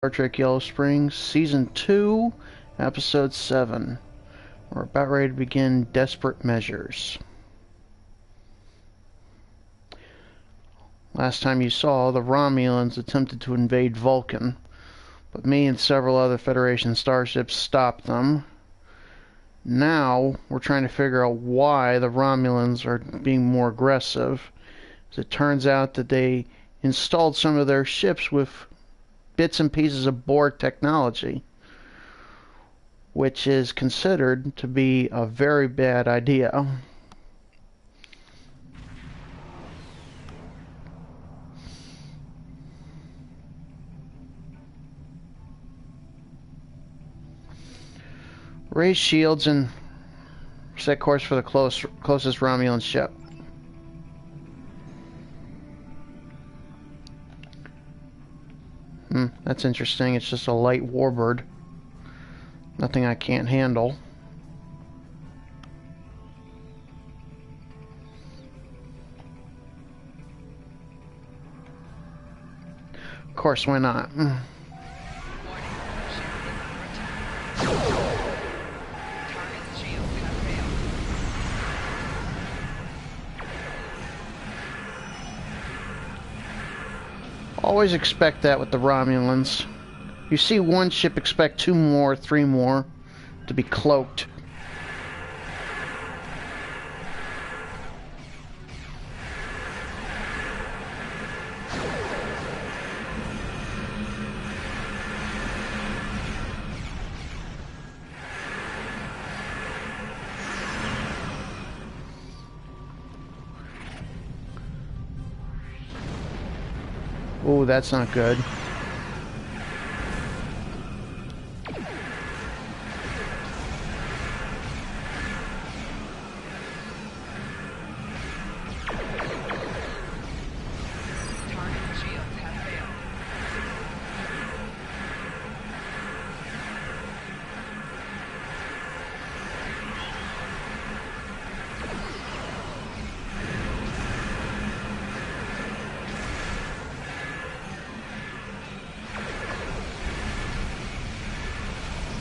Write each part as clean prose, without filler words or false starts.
Star Trek Yellow Springs, Season 2, Episode 7. We're about ready to begin Desperate Measures. Last time you saw, the Romulans attempted to invade Vulcan, but me and several other Federation starships stopped them. Now, we're trying to figure out why the Romulans are being more aggressive. As it turns out that they installed some of their ships with bits and pieces of Borg technology, which is considered to be a very bad idea. Raise shields and set course for the closest Romulan ship. That's interesting. It's just a light warbird. Nothing I can't handle. Of course, why not? Always expect that with the Romulans. You see one ship, expect 2 more, 3 more to be cloaked. Oh, that's not good.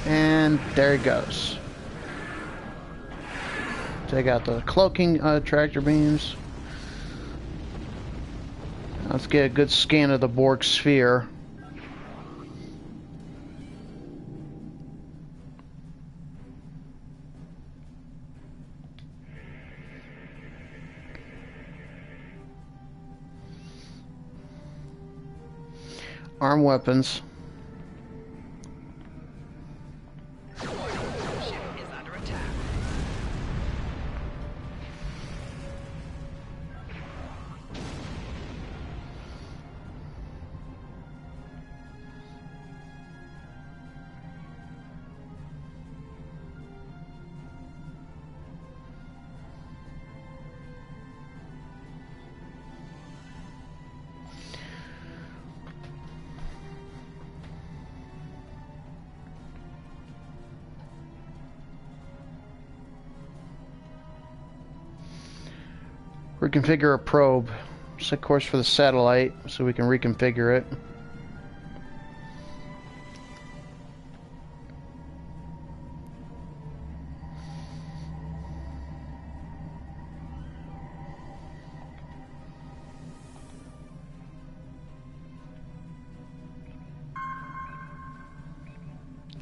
And there he goes. Take out the cloaking tractor beams. Let's get a good scan of the Borg sphere. Armed weapons. Reconfigure a probe. Set course for the satellite so we can reconfigure it.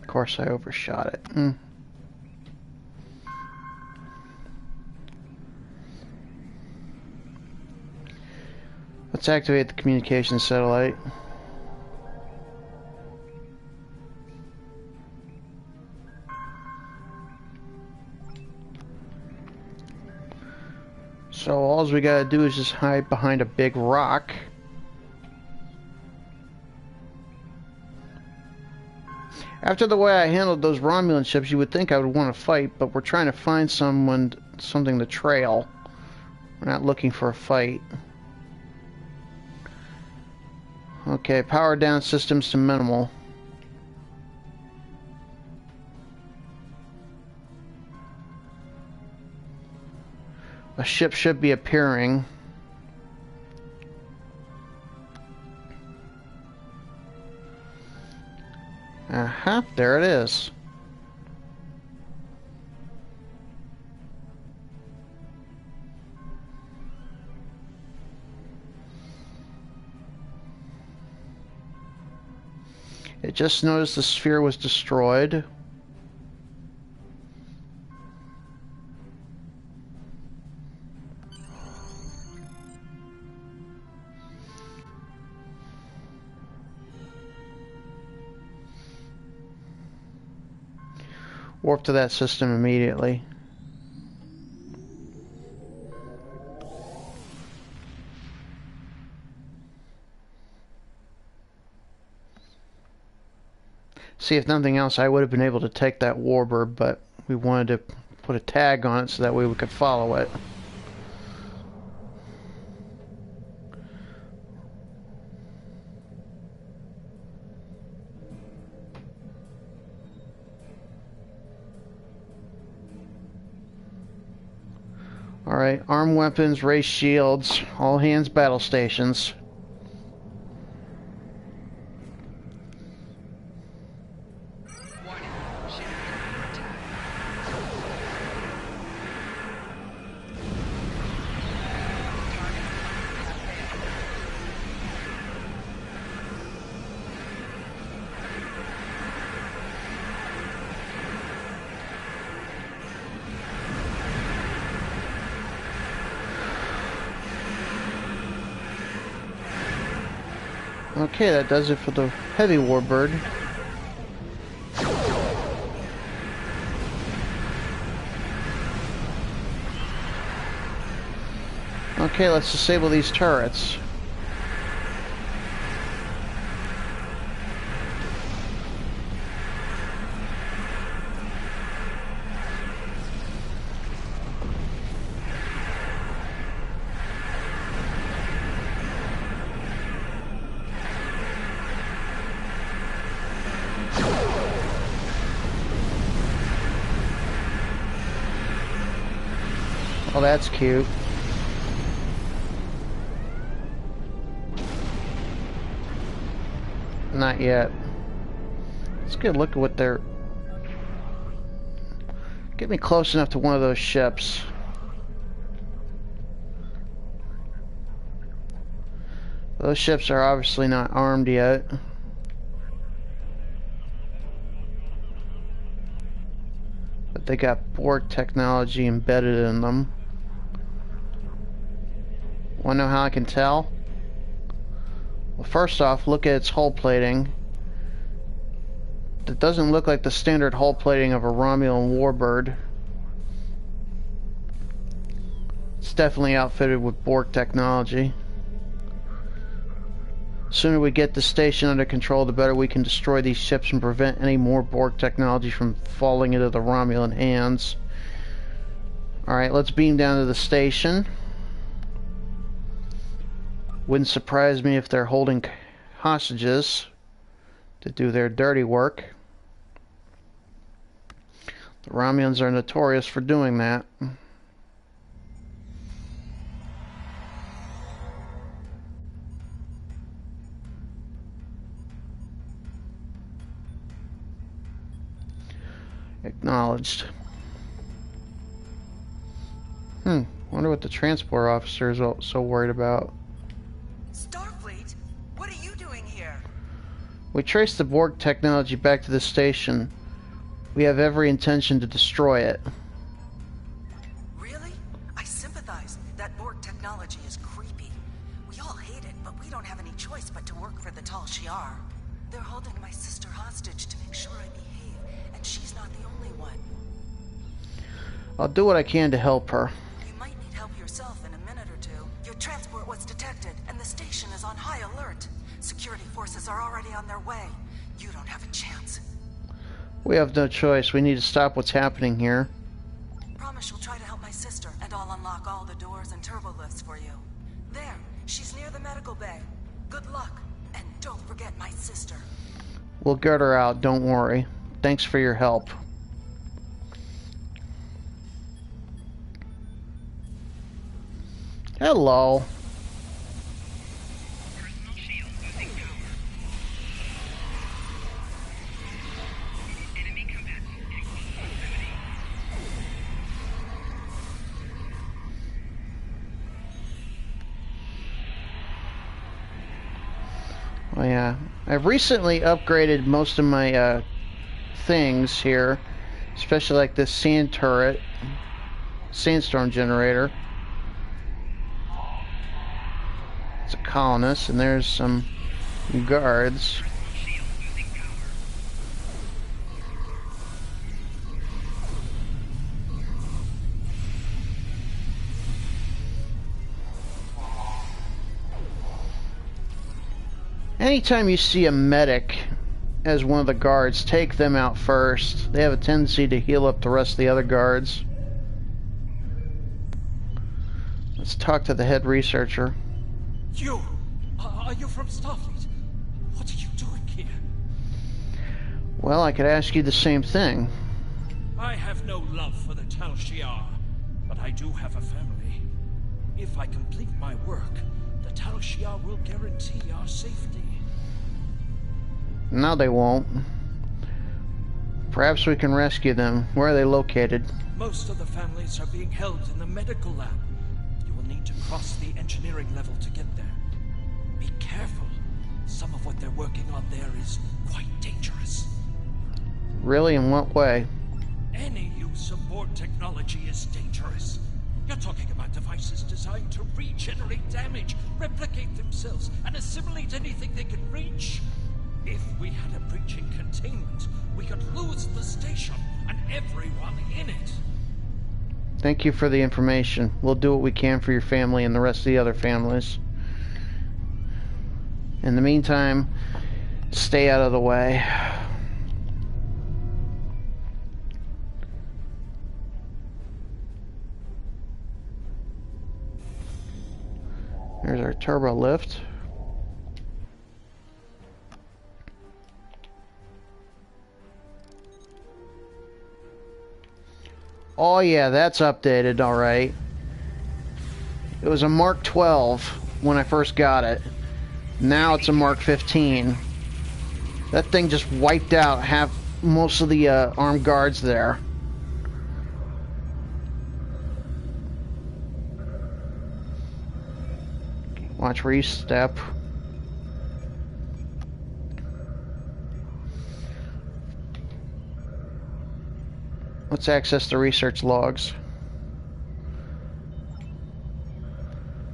Of course, I overshot it. Let's activate the communications satellite. So all we gotta do is just hide behind a big rock. After the way I handled those Romulan ships, you would think I would want to fight, but we're trying to find something to trail. We're not looking for a fight. Okay, power down systems to minimal. A ship should be appearing. Uh-huh, there it is. It just noticed the sphere was destroyed. Warp to that system immediately. See, if nothing else, I would have been able to take that warbird, but we wanted to put a tag on it so that way we could follow it. Alright, armed weapons, race shields, all hands battle stations. Okay, that does it for the heavy warbird. Okay, let's disable these turrets. Oh, that's cute. Not yet. Let's get a look at what they're... Get me close enough to one of those ships. Those ships are obviously not armed yet. But they got Borg technology embedded in them. Wanna know how I can tell? Well, first off, look at its hull plating. It doesn't look like the standard hull plating of a Romulan warbird. It's definitely outfitted with Borg technology. The sooner we get the station under control, the better we can destroy these ships and prevent any more Borg technology from falling into the Romulan hands. Alright, let's beam down to the station. Wouldn't surprise me if they're holding hostages to do their dirty work. The Romulans are notorious for doing that. Acknowledged. Wonder what the transport officer is so worried about. Starfleet? What are you doing here? We traced the Borg technology back to the station. We have every intention to destroy it. Really? I sympathize. That Borg technology is creepy. We all hate it, but we don't have any choice but to work for the Tal Shiar. They're holding my sister hostage to make sure I behave, and she's not the only one. I'll do what I can to help her. You might need help yourself in a minute or two. Your transport was detected, and the station is on high alert. Security forces are already on their way. You don't have a chance. We have no choice. We need to stop what's happening here. Promise you'll try to help my sister, and I'll unlock all the doors and turbo lifts for you. There, she's near the medical bay. Good luck, and don't forget my sister. We'll get her out, don't worry. Thanks for your help. Hello. I've recently upgraded most of my things here, especially like this sand turret, sandstorm generator. It's a colonist, and there's some guards. Anytime you see a medic as one of the guards, take them out first. They have a tendency to heal up the rest of the other guards. Let's talk to the head researcher. You! Are you from Starfleet? What are you doing here? Well, I could ask you the same thing. I have no love for the Tal Shiar, but I do have a family. If I complete my work, the Tal Shiar will guarantee our safety. No, they won't. Perhaps we can rescue them. Where are they located? Most of the families are being held in the medical lab. You will need to cross the engineering level to get there. Be careful. Some of what they're working on there is quite dangerous. Really? In what way? Any use of Borg technology is dangerous. You're talking about devices designed to regenerate damage, replicate themselves, and assimilate anything they can reach. If we had a breach in containment, we could lose the station and everyone in it. Thank you for the information. We'll do what we can for your family and the rest of the other families. In the meantime, stay out of the way. There's our turbo lift. Oh yeah, that's updated, alright. It was a Mark 12 when I first got it. Now it's a Mark 15. That thing just wiped out most of the armed guards there. Watch where you step. Let's access the research logs.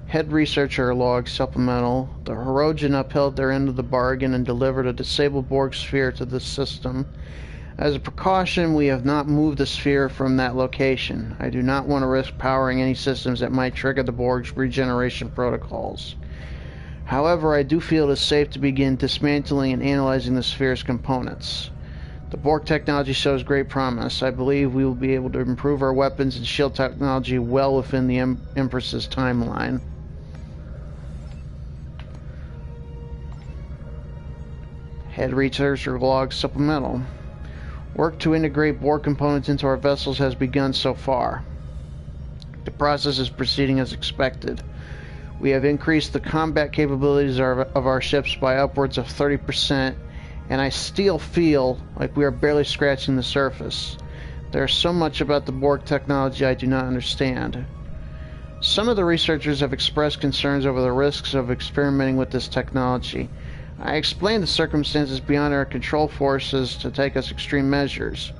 Head researcher log supplemental. The Hirogen upheld their end of the bargain and delivered a disabled Borg sphere to the system. As a precaution, we have not moved the sphere from that location. I do not want to risk powering any systems that might trigger the Borg's regeneration protocols. However, I do feel it is safe to begin dismantling and analyzing the sphere's components. The Borg technology shows great promise. I believe we will be able to improve our weapons and shield technology well within the Empress's timeline. Head researcher log supplemental. Work to integrate Borg components into our vessels has begun so far. The process is proceeding as expected. We have increased the combat capabilities of our ships by upwards of 30%, and I still feel like we are barely scratching the surface. There is so much about the Borg technology I do not understand. Some of the researchers have expressed concerns over the risks of experimenting with this technology. I explained the circumstances beyond our control forces to take us extreme measures.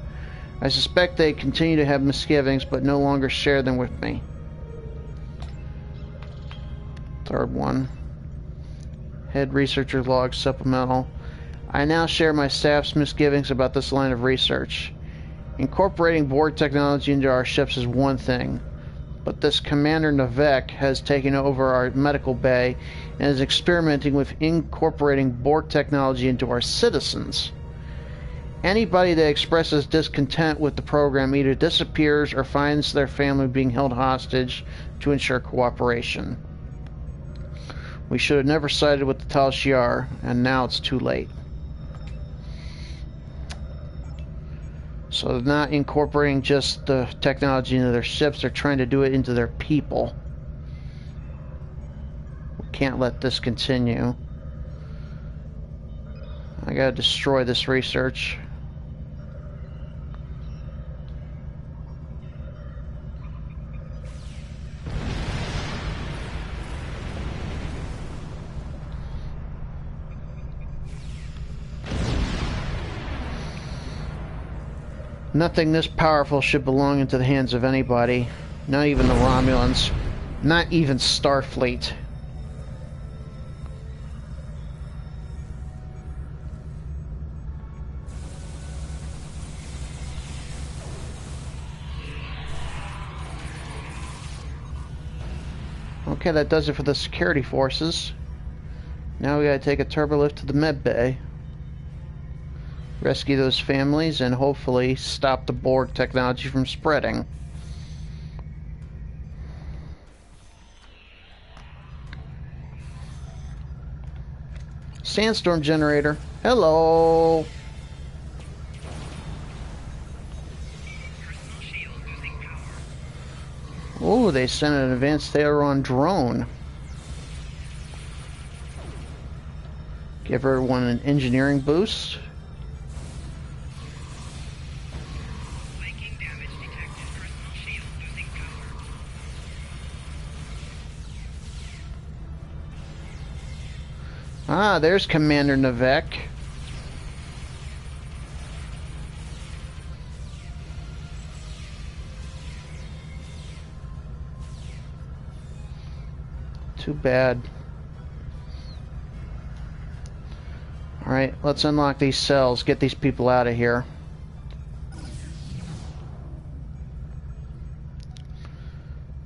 I suspect they continue to have misgivings, but no longer share them with me. Third one. Head researcher log supplemental. I now share my staff's misgivings about this line of research. Incorporating Borg technology into our ships is one thing, but this Commander Navek has taken over our medical bay and is experimenting with incorporating Borg technology into our citizens. Anybody that expresses discontent with the program either disappears or finds their family being held hostage to ensure cooperation. We should have never sided with the Tal Shiar, and now it's too late. So they're not incorporating just the technology into their ships, they're trying to do it into their people. We can't let this continue. I gotta destroy this research. Nothing this powerful should belong into the hands of anybody. Not even the Romulans. Not even Starfleet. Okay, that does it for the security forces. Now we gotta take a turbolift to the med bay. Rescue those families and hopefully stop the Borg technology from spreading. Sandstorm generator. Hello. Oh, they sent an advanced Theron drone. Give everyone an engineering boost. Ah, there's Commander Navek. Too bad. Alright, let's unlock these cells, get these people out of here.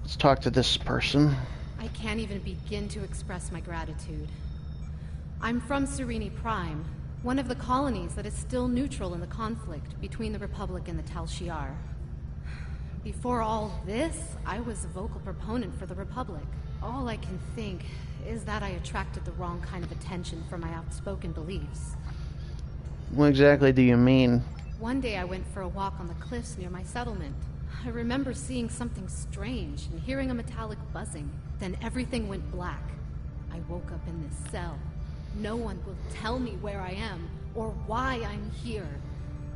Let's talk to this person. I can't even begin to express my gratitude. I'm from Serene Prime, one of the colonies that is still neutral in the conflict between the Republic and the Tal Shiar. Before all this, I was a vocal proponent for the Republic. All I can think is that I attracted the wrong kind of attention for my outspoken beliefs. What exactly do you mean? One day I went for a walk on the cliffs near my settlement. I remember seeing something strange and hearing a metallic buzzing. Then everything went black. I woke up in this cell. No one will tell me where I am or why I'm here.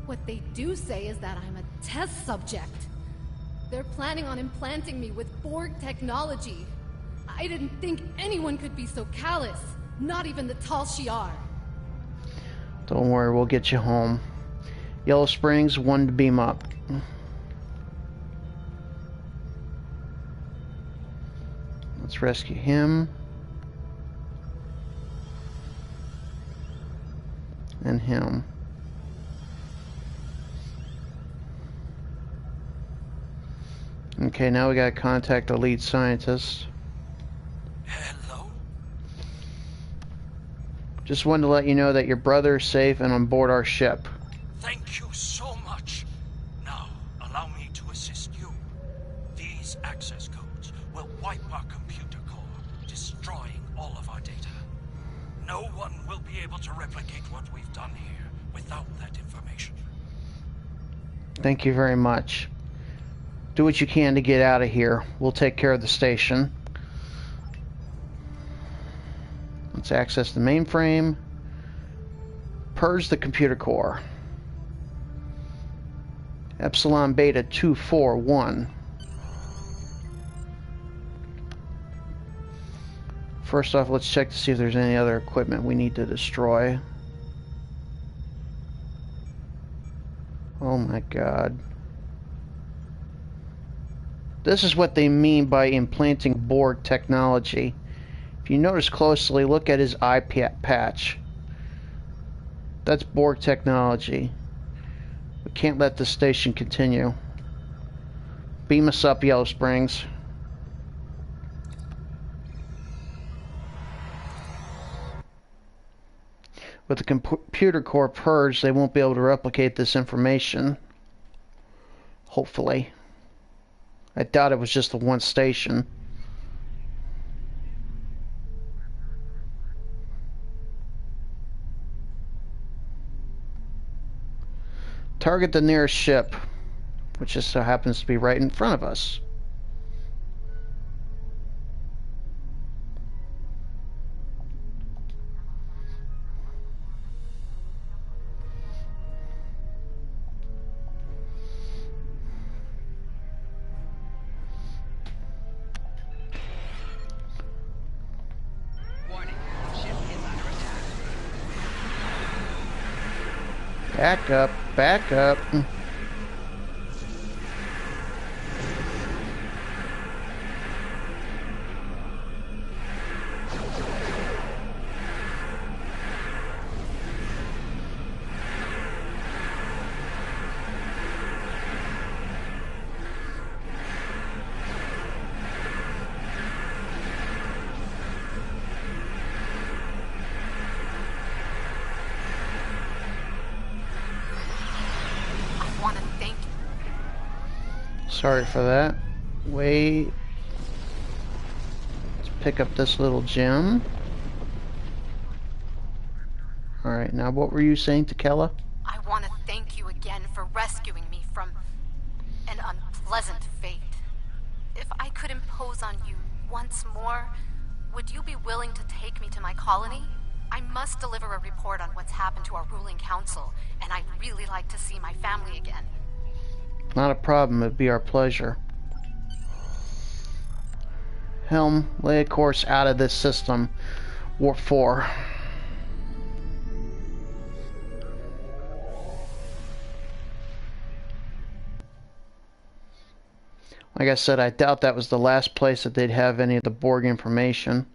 What they do say is that I'm a test subject. They're planning on implanting me with Borg technology. I didn't think anyone could be so callous. Not even the Tal Shiar. Don't worry, we'll get you home. Yellow Springs, 1 to beam up. Let's rescue him. And him. Okay, now we gotta contact the lead scientist. Hello? Just wanted to let you know that your brother is safe and on board our ship. Thank you so much. Now, allow me to assist you. These access codes will wipe our computer core, destroying all of our data. No one will be able to replicate what we've done here without that information. Thank you very much. Do what you can to get out of here. We'll take care of the station. Let's access the mainframe. Purge the computer core. Epsilon Beta 241. First off, let's check to see if there's any other equipment we need to destroy. Oh my god. This is what they mean by implanting Borg technology. If you notice closely, look at his eye patch. That's Borg technology. We can't let this station continue. Beam us up, Yellow Springs. With the computer core purged, they won't be able to replicate this information. Hopefully. I doubt it was just the one station. Target the nearest ship, which just so happens to be right in front of us. Back up, back up. Sorry for that. Wait. Let's pick up this little gem. Alright, now what were you saying, Takela? I want to thank you again for rescuing me from an unpleasant fate. If I could impose on you once more, would you be willing to take me to my colony? I must deliver a report on what's happened to our ruling council, and I'd really like to see my family again. Not a problem, it'd be our pleasure. Helm, lay a course out of this system. Warp 4. Like I said, I doubt that was the last place that they'd have any of the Borg information.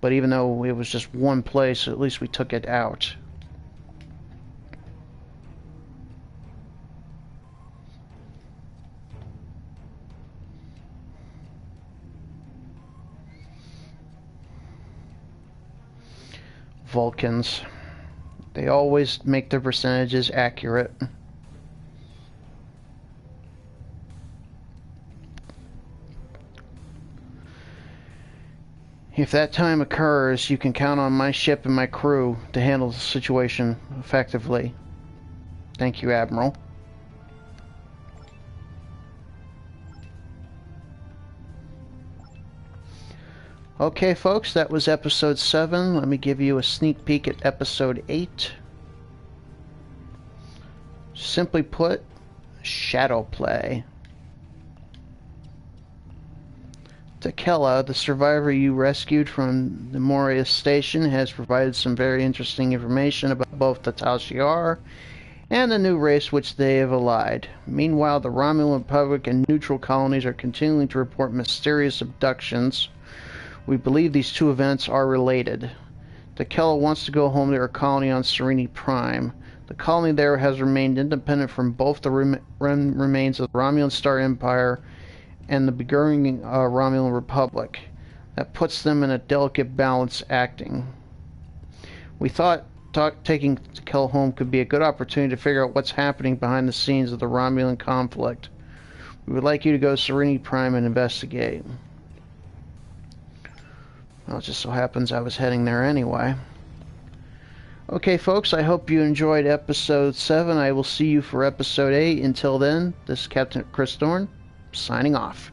But even though it was just one place, at least we took it out. Vulcans. They always make their percentages accurate. If that time occurs, you can count on my ship and my crew to handle the situation effectively. Thank you, Admiral. Okay, folks, that was episode 7. Let me give you a sneak peek at episode 8. Simply put, shadow play. Takela, the survivor you rescued from the Moria station, has provided some very interesting information about both the Tal Shiar and the new race which they have allied. Meanwhile, the Romulan Republic and neutral colonies are continuing to report mysterious abductions. We believe these two events are related. Takela wants to go home to her colony on Serene Prime. The colony there has remained independent from both the remains of the Romulan Star Empire and the beginning Romulan Republic. That puts them in a delicate balance acting. We thought taking Takela home could be a good opportunity to figure out what's happening behind the scenes of the Romulan conflict. We would like you to go to Serene Prime and investigate. Well, it just so happens I was heading there anyway. Okay, folks, I hope you enjoyed episode 7. I will see you for episode 8. Until then, this is Captain Chris Thorne, signing off.